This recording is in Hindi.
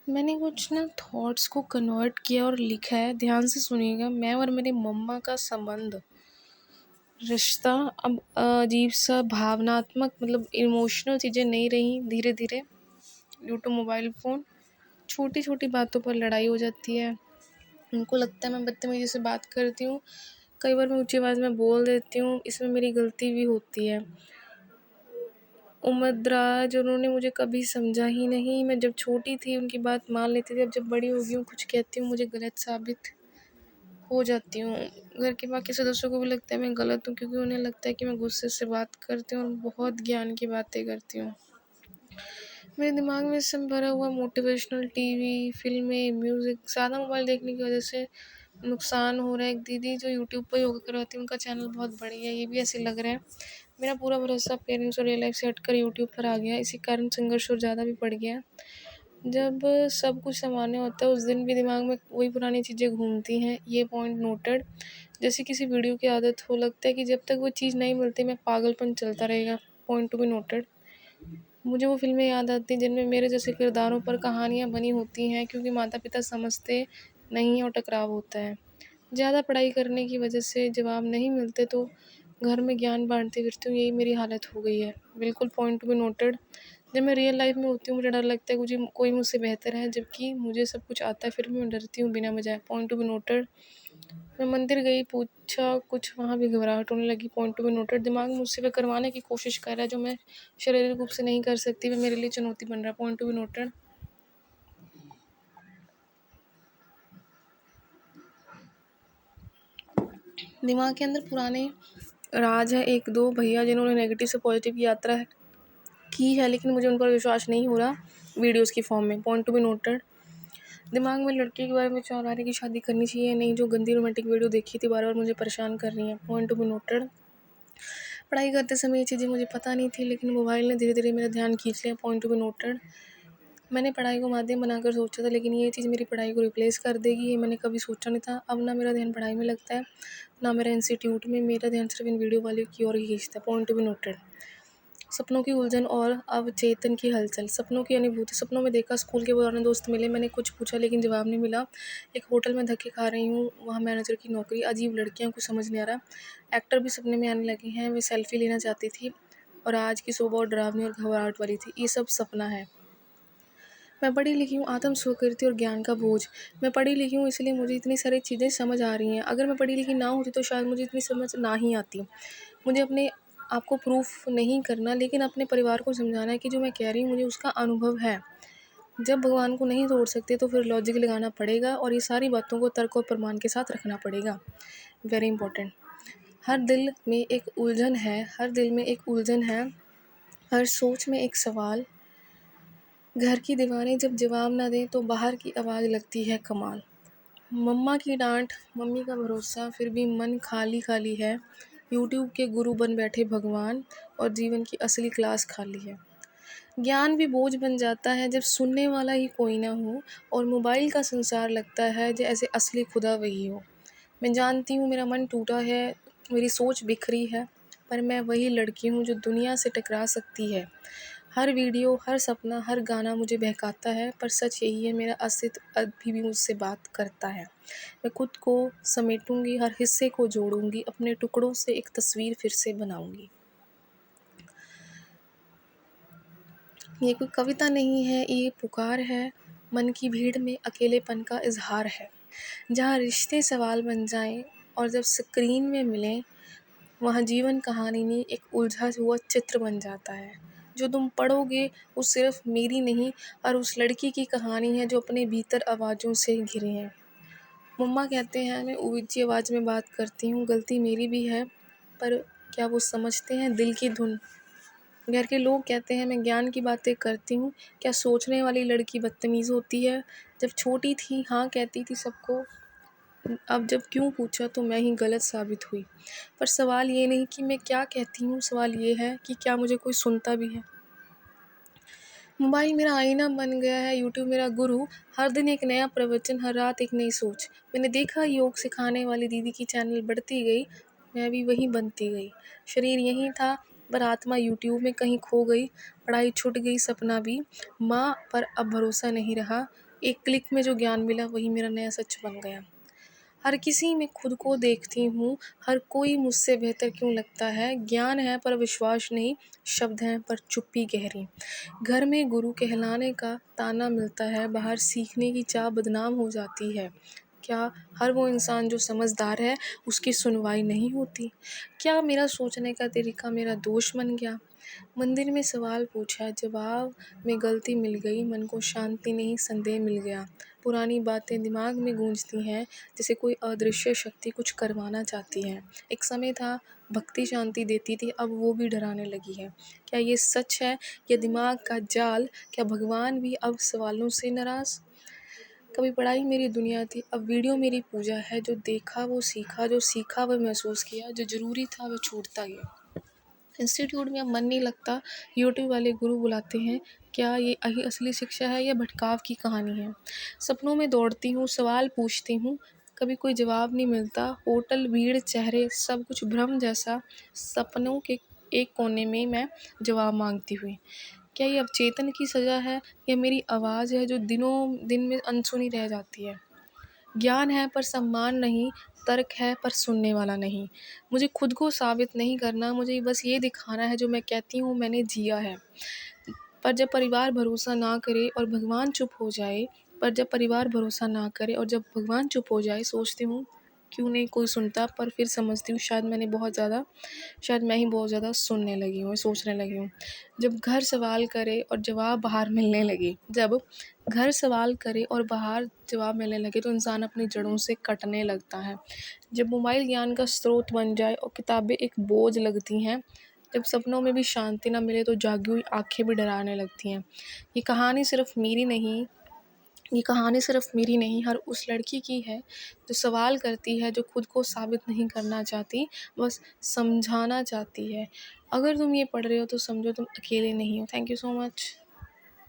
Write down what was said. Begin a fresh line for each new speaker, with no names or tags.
मैंने कुछ ना थॉट्स को कन्वर्ट किया और लिखा है, ध्यान से सुनिएगा। मैं और मेरी मम्मा का संबंध, रिश्ता अब अजीब सा भावनात्मक मतलब इमोशनल चीज़ें नहीं रही। धीरे धीरे ड्यू टू मोबाइल फ़ोन छोटी छोटी बातों पर लड़ाई हो जाती है। उनको लगता है मैं बदतमीज़ी से बात करती हूँ, कई बार मैं ऊंची आवाज़ में बोल देती हूँ, इसमें मेरी गलती भी होती है। उम्र-दराज उन्होंने मुझे कभी समझा ही नहीं। मैं जब छोटी थी उनकी बात मान लेती थी, अब जब बड़ी हो गई हूँ कुछ कहती हूँ मुझे गलत साबित हो जाती हूँ। घर के बाकी सदस्यों को भी लगता है मैं गलत हूँ, क्योंकि उन्हें लगता है कि मैं गुस्से से बात करती हूँ और बहुत ज्ञान की बातें करती हूँ। मेरे दिमाग में इस समय भरा हुआ मोटिवेशनल टीवी, फ़िल्में, म्यूज़िक, ज़्यादा मोबाइल देखने की वजह से नुकसान हो रहा है। एक दीदी जो यूट्यूब पर योगा करवाती है, उनका चैनल बहुत बढ़िया है, ये भी ऐसे लग रहा है। मेरा पूरा भरोसा पेरेंट्स और रियल लाइफ से हटकर यूट्यूब पर आ गया है, इसी कारण संघर्ष और ज़्यादा भी बढ़ गया है। जब सब कुछ सामान्य होता है उस दिन भी दिमाग में वही पुरानी चीज़ें घूमती हैं, ये पॉइंट नोटेड। जैसे किसी वीडियो की आदत हो, लगता है कि जब तक वो चीज़ नहीं मिलती मैं पागलपन चलता रहेगा, पॉइंट टू बी नोटेड। मुझे वो फ़िल्में याद आती हैं जिनमें मेरे जैसे किरदारों पर कहानियाँ बनी होती हैं, क्योंकि माता-पिता समझते नहीं हैं और टकराव होता है। ज़्यादा पढ़ाई करने की वजह से जवाब नहीं मिलते तो घर में ज्ञान बाँटती फिरती हूँ, यही मेरी हालत हो गई है। बिल्कुल पॉइंट टू बी नोटेड। जब मैं रियल लाइफ़ में होती हूँ मुझे डर लगता है मुझे कोई मुझसे बेहतर है, जबकि मुझे सब कुछ आता है फिर भी मैं डरती हूँ बिना वजह। Point to be noted. मैं मंदिर गई, पूछा कुछ, वहाँ भी घबराहट होने लगी। Point to be noted. दिमाग मुझसे वो करवाने की कोशिश कर रहा है जो मैं शारीरिक रूप से नहीं कर सकती, वो मेरे लिए चुनौती बन रहा है। Point to be noted. दिमाग के अंदर पुराने राज है, 1-2 भैया जिन्होंने नेगेटिव से पॉजिटिव की यात्रा की है, लेकिन मुझे उन पर विश्वास नहीं हो रहा वीडियोज़ की फॉर्म में। Point to be noted. दिमाग में लड़के के बारे में विचार आ रहा है कि शादी करनी चाहिए या नहीं, जो गंदी रोमांटिक वीडियो देखी थी बार-बार मुझे परेशान कर रही हैं। Point to be noted. पढ़ाई करते समय ये चीज़ें मुझे पता नहीं थी, लेकिन मोबाइल ने धीरे-धीरे मेरा ध्यान खींच लिया। Point to be noted. मैंने पढ़ाई को माध्यम बनाकर सोचा था, लेकिन ये चीज़ मेरी पढ़ाई को रिप्लेस कर देगी, ये मैंने कभी सोचा नहीं था। अब ना मेरा ध्यान पढ़ाई में लगता है, ना मेरा इंस्टीट्यूट में, मेरा ध्यान सिर्फ़ इन वीडियो वाले की ओर ही खींचता है। Point to be noted. सपनों की उलझन और अवचेतन की हलचल। सपनों की अनुभूति। सपनों में देखा स्कूल के पुराने दोस्त मिले, मैंने कुछ पूछा लेकिन जवाब नहीं मिला। एक होटल में धक्के खा रही हूँ, वहाँ मैनेजर की नौकरी, अजीब लड़कियाँ, कुछ समझ नहीं आ रहा। एक्टर भी सपने में आने लगे हैं, वे सेल्फी लेना चाहती थी और आज की सुबह बहुत डरावनी और घबराहट वाली थी। ये सब सपना है। मैं पढ़ी लिखी हूँ, आत्म स्वीकृति और ज्ञान का बोझ। मैं पढ़ी लिखी हूँ इसलिए मुझे इतनी सारी चीज़ें समझ आ रही हैं। अगर मैं पढ़ी लिखी ना होती तो शायद मुझे इतनी समझ ना ही आती। मुझे अपने आप को प्रूफ नहीं करना, लेकिन अपने परिवार को समझाना है कि जो मैं कह रही हूँ मुझे उसका अनुभव है। जब भगवान को नहीं तोड़ सकते तो फिर लॉजिक लगाना पड़ेगा और ये सारी बातों को तर्क और प्रमाण के साथ रखना पड़ेगा। Very important. हर दिल में एक उलझन है, हर दिल में एक उलझन है, हर सोच में एक सवाल। घर की दीवारें जब जवाब ना दें तो बाहर की आवाज़ लगती है कमाल। मम्मा की डांट, मम्मी का भरोसा, फिर भी मन खाली खाली है। यूट्यूब के गुरु बन बैठे भगवान और जीवन की असली क्लास खाली है। ज्ञान भी बोझ बन जाता है जब सुनने वाला ही कोई ना हो और मोबाइल का संसार लगता है जैसे असली खुदा वही हो। मैं जानती हूँ मेरा मन टूटा है, मेरी सोच बिखरी है, पर मैं वही लड़की हूँ जो दुनिया से टकरा सकती है। हर वीडियो, हर सपना, हर गाना मुझे बहकाता है, पर सच यही है मेरा अस्तित्व अभी भी मुझसे बात करता है। मैं खुद को समेटूंगी, हर हिस्से को जोड़ूंगी, अपने टुकड़ों से एक तस्वीर फिर से बनाऊंगी। ये कोई कविता नहीं है, ये पुकार है। मन की भीड़ में अकेलेपन का इजहार है, जहाँ रिश्ते सवाल बन जाएं और जब स्क्रीन में मिलें, वहाँ जीवन कहानी नहीं एक उलझा हुआ चित्र बन जाता है। जो तुम पढ़ोगे वो सिर्फ मेरी नहीं और उस लड़की की कहानी है जो अपने भीतर आवाज़ों से घिरे हैं। मम्मा कहते हैं मैं ऊंची आवाज़ में बात करती हूँ, गलती मेरी भी है, पर क्या वो समझते हैं दिल की धुन। घर के लोग कहते हैं मैं ज्ञान की बातें करती हूँ, क्या सोचने वाली लड़की बदतमीज़ होती है। जब छोटी थी हाँ कहती थी सबको, अब जब क्यों पूछा तो मैं ही गलत साबित हुई। पर सवाल ये नहीं कि मैं क्या कहती हूँ, सवाल ये है कि क्या मुझे कोई सुनता भी है। मोबाइल मेरा आईना बन गया है, यूट्यूब मेरा गुरु, हर दिन एक नया प्रवचन, हर रात एक नई सोच। मैंने देखा योग सिखाने वाली दीदी की चैनल बढ़ती गई, मैं भी वहीं बनती गई। शरीर यहीं था पर आत्मा यूट्यूब में कहीं खो गई। पढ़ाई छूट गई, सपना भी, माँ पर अब भरोसा नहीं रहा। एक क्लिक में जो ज्ञान मिला वही मेरा नया सच बन गया। हर किसी में खुद को देखती हूँ, हर कोई मुझसे बेहतर क्यों लगता है। ज्ञान है पर विश्वास नहीं, शब्द हैं पर चुप्पी गहरी। घर में गुरु कहलाने का ताना मिलता है, बाहर सीखने की चाह बदनाम हो जाती है। क्या हर वो इंसान जो समझदार है उसकी सुनवाई नहीं होती? क्या मेरा सोचने का तरीका मेरा दोष बन गया? मंदिर में सवाल पूछा, जवाब में गलती मिल गई, मन को शांति नहीं संदेह मिल गया। पुरानी बातें दिमाग में गूंजती हैं, जैसे कोई अदृश्य शक्ति कुछ करवाना चाहती है। एक समय था भक्ति शांति देती थी, अब वो भी डराने लगी है। क्या ये सच है या दिमाग का जाल? क्या भगवान भी अब सवालों से नाराज? कभी पढ़ाई मेरी दुनिया थी, अब वीडियो मेरी पूजा है। जो देखा वो सीखा, जो सीखा वो महसूस किया, जो जरूरी था वो छूटता गया। इंस्टीट्यूट में अब मन नहीं लगता, यूट्यूब वाले गुरु बुलाते हैं। क्या ये असली शिक्षा है या भटकाव की कहानी है? सपनों में दौड़ती हूँ, सवाल पूछती हूँ, कभी कोई जवाब नहीं मिलता। होटल, भीड़, चेहरे, सब कुछ भ्रम जैसा। सपनों के एक कोने में मैं जवाब मांगती हुई। क्या ये अवचेतन की सज़ा है या मेरी आवाज़ है जो दिनों दिन में अनसुनी रह जाती है? ज्ञान है पर सम्मान नहीं, तर्क है पर सुनने वाला नहीं। मुझे खुद को साबित नहीं करना, मुझे बस ये दिखाना है जो मैं कहती हूँ मैंने जिया है। पर जब परिवार भरोसा ना करे और भगवान चुप हो जाए जब परिवार भरोसा ना करे और जब भगवान चुप हो जाए, सोचती हूँ क्यों नहीं कोई सुनता। पर फिर समझती हूँ शायद मैं ही बहुत ज़्यादा सुनने लगी हूँ, सोचने लगी हूँ। जब घर सवाल करे और जवाब बाहर मिलने लगे जब घर सवाल करे और बाहर जवाब मिलने लगे तो इंसान अपनी जड़ों से कटने लगता है। जब मोबाइल ज्ञान का स्रोत बन जाए और किताबें एक बोझ लगती हैं, जब सपनों में भी शांति ना मिले तो जागी हुई आंखें भी डराने लगती हैं। ये कहानी सिर्फ मेरी नहीं ये कहानी सिर्फ मेरी नहीं, हर उस लड़की की है जो सवाल करती है, जो खुद को साबित नहीं करना चाहती, बस समझाना चाहती है। अगर तुम ये पढ़ रहे हो तो समझो तुम अकेले नहीं हो। Thank you so much.